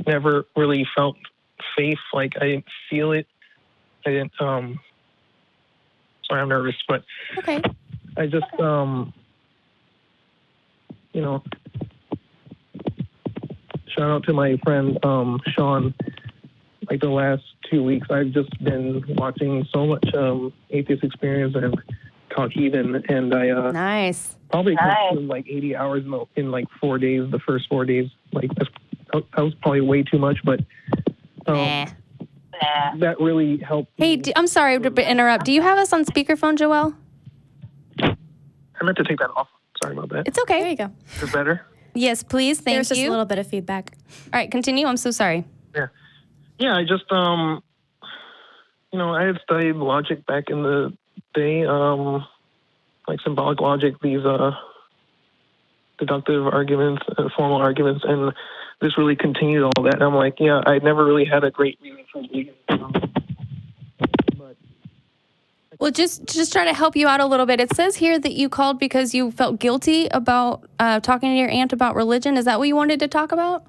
never really felt faith. Like, I didn't feel it. I didn't, sorry, I'm nervous, but okay. I just, you know, shout out to my friend, Sean. Like, the last 2 weeks, I've just been watching so much Atheist Experience and Talk Heathen, and I Nice. probably consumed like 80 hours in like 4 days, the first 4 days. Like, that was probably way too much, but that really helped. Hey, I'm sorry to interrupt. Do you have us on speakerphone, Joelle? I meant to take that off. Sorry about that. It's okay. There you go. Is it better? Yes, please. Thank There's you. just a little bit of feedback. All right, continue. I'm so sorry. Yeah, I just, you know, I had studied logic back in the day, like symbolic logic, these deductive arguments, formal arguments, and this really continued all that. And I'm like, yeah, I never really had a great reason for believing. Well, just try to help you out a little bit. It says here that you called because you felt guilty about talking to your aunt about religion. Is that what you wanted to talk about?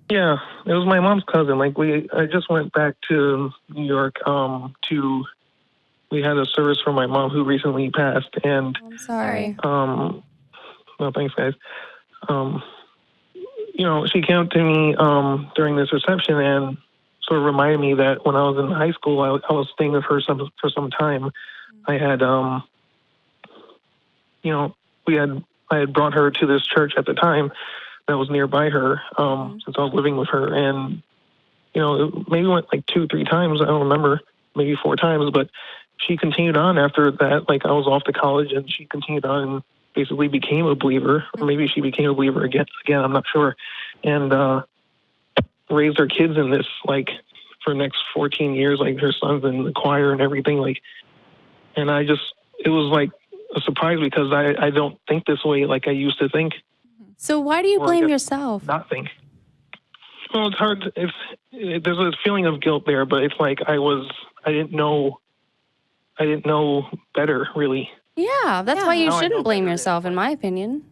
Yeah, it was my mom's cousin. Like, I just went back to New York we had a service for my mom who recently passed, and I'm sorry. No, thanks, guys. You know, she came up to me during this reception and sort of reminded me that when I was in high school, I was staying with her for some time. I had, you know, I had brought her to this church at the time that was nearby her, since I was living with her. And, you know, maybe went like 2-3 times. I don't remember, maybe 4 times, but she continued on after that. Like, I was off to college and she continued on and basically became a believer, or maybe she became a believer again, I'm not sure. And, raised her kids in this, like, for the next 14 years, like her son's in the choir and everything. Like, and it was like a surprise because I don't think this way like I used to think. So why do you blame yourself? Not think. Well, it's hard. There's a feeling of guilt there, but it's like I didn't know better, really. Yeah, that's why you shouldn't blame yourself, in my opinion.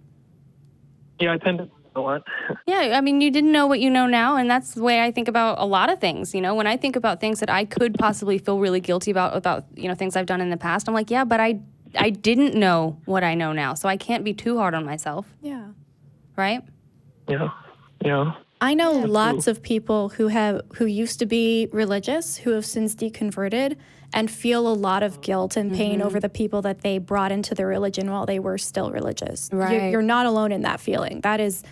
Yeah, I tend to a lot. Yeah, I mean, you didn't know what you know now, and that's the way I think about a lot of things. You know, when I think about things that I could possibly feel really guilty about, you know, things I've done in the past, I'm like, yeah, but I didn't know what I know now, so I can't be too hard on myself. Yeah. Right? Yeah. I know lots of people who used to be religious, who have since deconverted and feel a lot of guilt and pain over the people that they brought into their religion while they were still religious. Right. You're not alone in that feeling. That is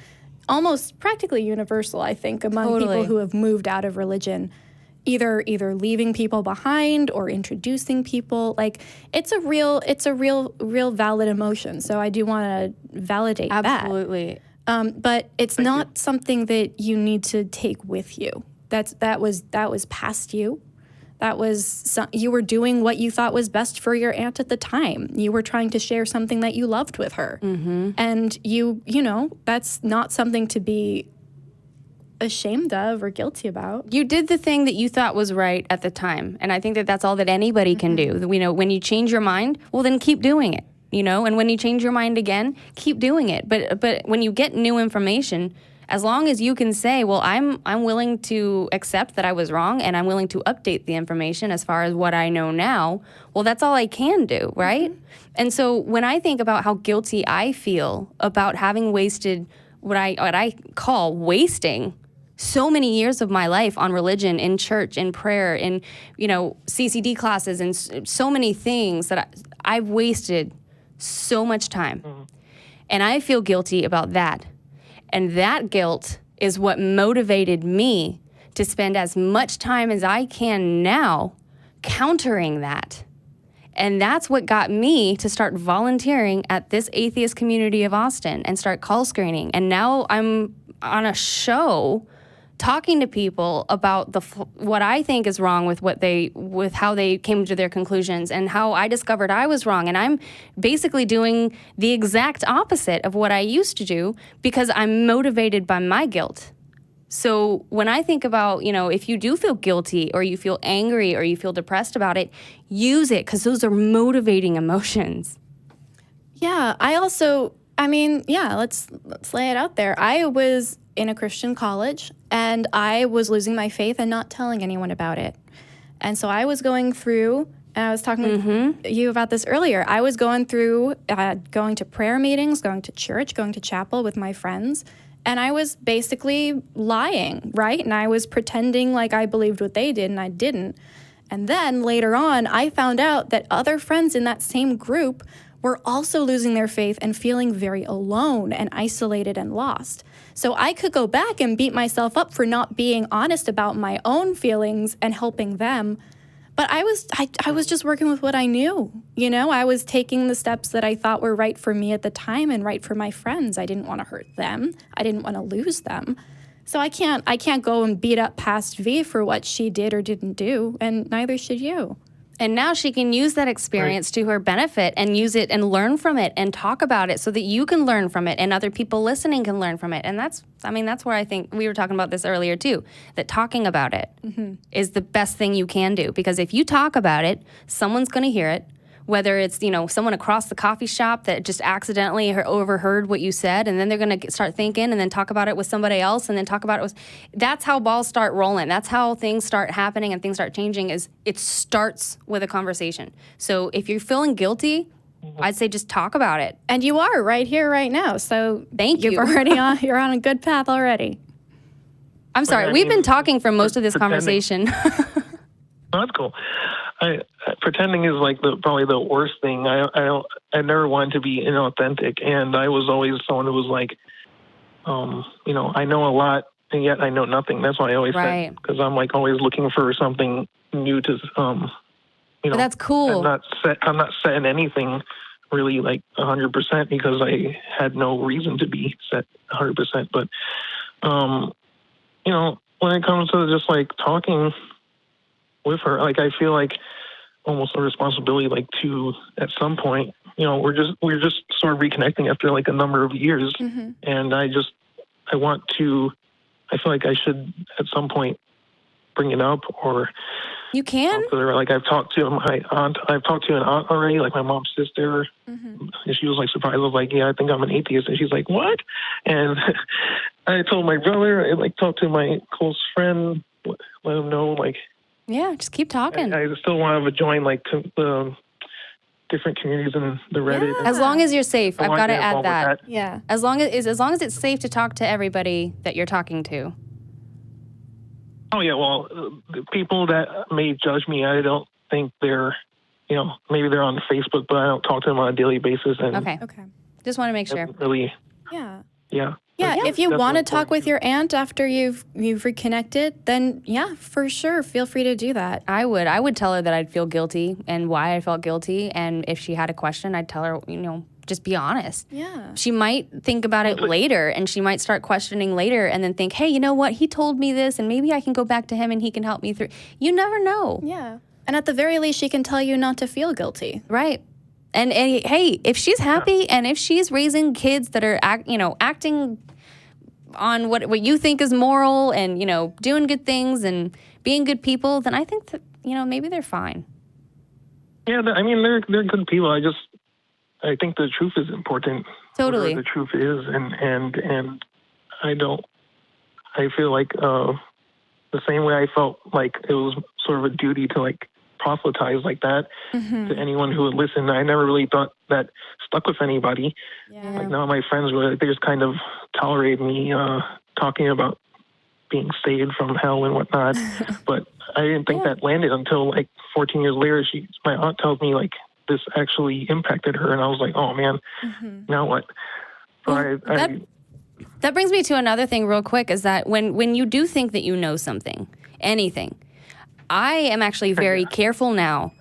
almost practically universal, I think, among people who have moved out of religion, either leaving people behind or introducing people. Like, it's a real valid emotion. So I do want to validate that. Absolutely. But it's not something that you need to take with you. That was past you. That was you were doing what you thought was best for your aunt at the time. You were trying to share something that you loved with her, and you know, that's not something to be ashamed of or guilty about. You did the thing that you thought was right at the time, and I think that that's all that anybody can do. You know, when you change your mind, well, then keep doing it. You know, and when you change your mind again, keep doing it. But when you get new information, as long as you can say, well, I'm willing to accept that I was wrong and I'm willing to update the information as far as what I know now, well, that's all I can do, right? And so when I think about how guilty I feel about having wasted what I call wasting so many years of my life on religion, in church, in prayer, in, you know, CCD classes, and so many things that I've wasted so much time. And I feel guilty about that. And that guilt is what motivated me to spend as much time as I can now countering that. And that's what got me to start volunteering at this Atheist Community of Austin and start call screening. And now I'm on a show talking to people about what I think is wrong with how they came to their conclusions and how I discovered I was wrong. And I'm basically doing the exact opposite of what I used to do because I'm motivated by my guilt. So when I think about, you know, if you do feel guilty or you feel angry or you feel depressed about it, use it because those are motivating emotions. Yeah, let's lay it out there. I was in a Christian college, and I was losing my faith and not telling anyone about it. And so I was going through, and I was talking with you about this earlier, I was going through going to prayer meetings, going to church, going to chapel with my friends, and I was basically lying, right? And I was pretending like I believed what they did, and I didn't. And then later on, I found out that other friends in that same group were also losing their faith and feeling very alone and isolated and lost. So I could go back and beat myself up for not being honest about my own feelings and helping them. But I was just working with what I knew. You know, I was taking the steps that I thought were right for me at the time and right for my friends. I didn't want to hurt them. I didn't want to lose them. So I can't go and beat up past V for what she did or didn't do, and neither should you. And now she can use that experience to her benefit and use it and learn from it and talk about it so that you can learn from it and other people listening can learn from it. And that's where I think we were talking about this earlier too, that talking about it is the best thing you can do. Because if you talk about it, someone's going to hear it. Whether it's, someone across the coffee shop that just accidentally overheard what you said, and then they're going to start thinking and then talk about it with somebody else and then talk about it with... That's how balls start rolling. That's how things start happening and things start changing, is it starts with a conversation. So if you're feeling guilty, I'd say just talk about it. And you are right here, right now. So Thank you. You're on a good path already. I'm sorry. We've been talking for most of this conversation. Oh, that's cool. Pretending is like probably the worst thing. I never wanted to be inauthentic, and I was always someone who was like, I know a lot, and yet I know nothing. That's why I always said, because I'm like always looking for something new to, But that's cool. I'm not set in anything really like 100% because I had no reason to be set 100%. But when it comes to just like talking with her, like I feel like almost a responsibility, like to at some point, we're just sort of reconnecting after like a number of years, and I feel like I should at some point bring it up, or you can. Like I've talked to my aunt. I've talked to an aunt already, like my mom's sister, and she was like surprised. I was like, "Yeah, I think I'm an atheist," and she's like, "What?" And I told my brother. I like talked to my close friend, let him know like. Yeah, just keep talking. I still want to join like the different communities in the Reddit. As long as you're safe, I've got to add that. Yeah. As long as it's safe to talk to everybody that you're talking to. Oh yeah, well, the people that may judge me, I don't think they're, maybe they're on Facebook, but I don't talk to them on a daily basis. And okay. Just want to make sure. Really. Yeah. Yeah. Yeah, if you want to talk with your aunt after you've reconnected, then yeah, for sure, feel free to do that. I would tell her that I'd feel guilty and why I felt guilty, and if she had a question, I'd tell her, just be honest. Yeah. She might think about it later, and she might start questioning later and then think, hey, you know what? He told me this, and maybe I can go back to him and he can help me through. You never know. Yeah. And at the very least, she can tell you not to feel guilty. Right. And hey, if she's happy and if she's raising kids that are acting on what you think is moral and, doing good things and being good people, then I think that, maybe they're fine. Yeah, they're good people. I think the truth is important. Totally. Whatever the truth is, and I feel like the same way I felt like it was sort of a duty to like proselytize like that to anyone who would listen. I never really thought that stuck with anybody. Yeah. Like now my friends they just kind of tolerate me talking about being saved from hell and whatnot. But I didn't think that landed until like 14 years later. My aunt tells me like this actually impacted her, and I was like, oh man, now what? So that brings me to another thing real quick, is that when you do think that you know something, anything, I am actually very careful now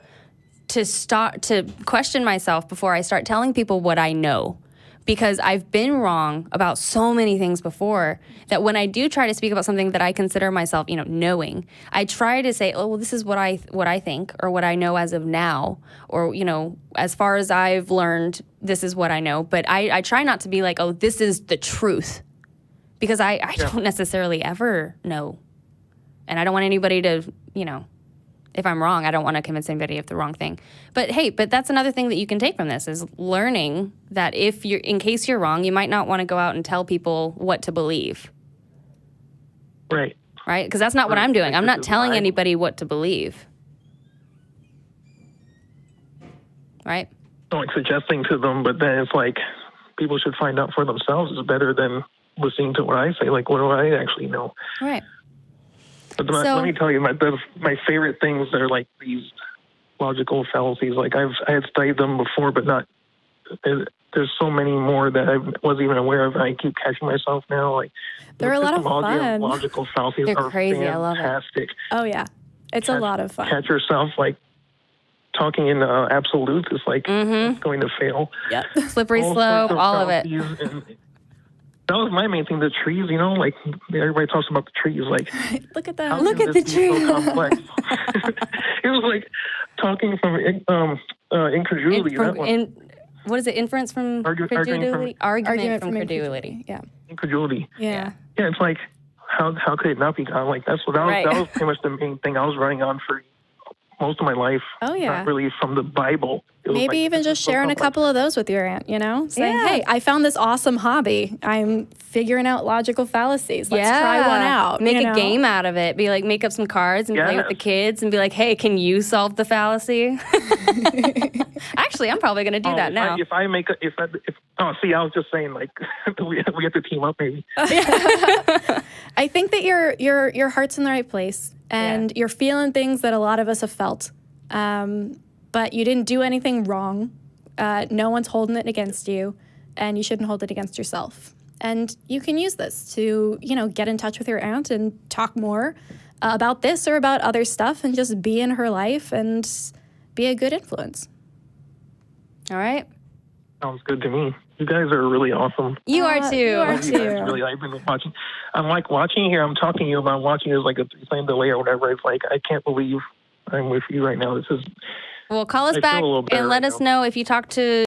to start to question myself before I start telling people what I know, because I've been wrong about so many things before that when I do try to speak about something that I consider myself, knowing, I try to say, oh, well, this is what I think or what I know as of now, or, as far as I've learned, this is what I know. But I try not to be like, oh, this is the truth, because I don't necessarily ever know. And I don't want anybody to, if I'm wrong, I don't want to convince anybody of the wrong thing. But hey, that's another thing that you can take from this, is learning that in case you're wrong, you might not want to go out and tell people what to believe. Right. right? Because that's not what I'm doing. I'm not telling anybody what to believe, right? Like suggesting to them, but then it's like people should find out for themselves is better than listening to what I say. Like, what do I actually know? Right. But let me tell you, my favorite things are like these logical fallacies. Like I had studied them before, but not. There's so many more that I wasn't even aware of. And I keep catching myself now. Like they're a lot of fun. Logical fallacies They're are crazy. I love it. fantastic. Oh yeah, it's a lot of fun. Catch yourself like talking in absolutes is like going to fail. Yep. Slippery slope, all of it. That was my main thing. The trees, you know, like everybody talks about the trees. Like, Look at that. how Look can at this the be tree. so complex? It was like talking from incredulity. What is it? Inference from credulity? Argument from credulity. Yeah. Incredulity. Yeah. Yeah, it's like how could it not be God? Like that was pretty much the main thing I was running on for most of my life. Oh, yeah. Not really from the Bible. Maybe even just sharing a couple of those with your aunt, you know? Saying, hey, I found this awesome hobby. I'm figuring out logical fallacies. Let's try one out. Make a game out of it. Be like, make up some cards and play with the kids and be like, hey, can you solve the fallacy? Actually, I'm probably going to do that now. I was just saying, like, we have to team up maybe. I think that your heart's in the right place and you're feeling things that a lot of us have felt. But you didn't do anything wrong. No one's holding it against you, and you shouldn't hold it against yourself. And you can use this to, get in touch with your aunt and talk more about this or about other stuff and just be in her life and be a good influence. All right. Sounds good to me. You guys are really awesome. You are too. You are too. Really, I've been watching. I'm like watching here. I'm talking to you about watching. Is like a 3-second delay or whatever. It's like I can't believe I'm with you right now. This is. Well, call us back and let us know if you talk to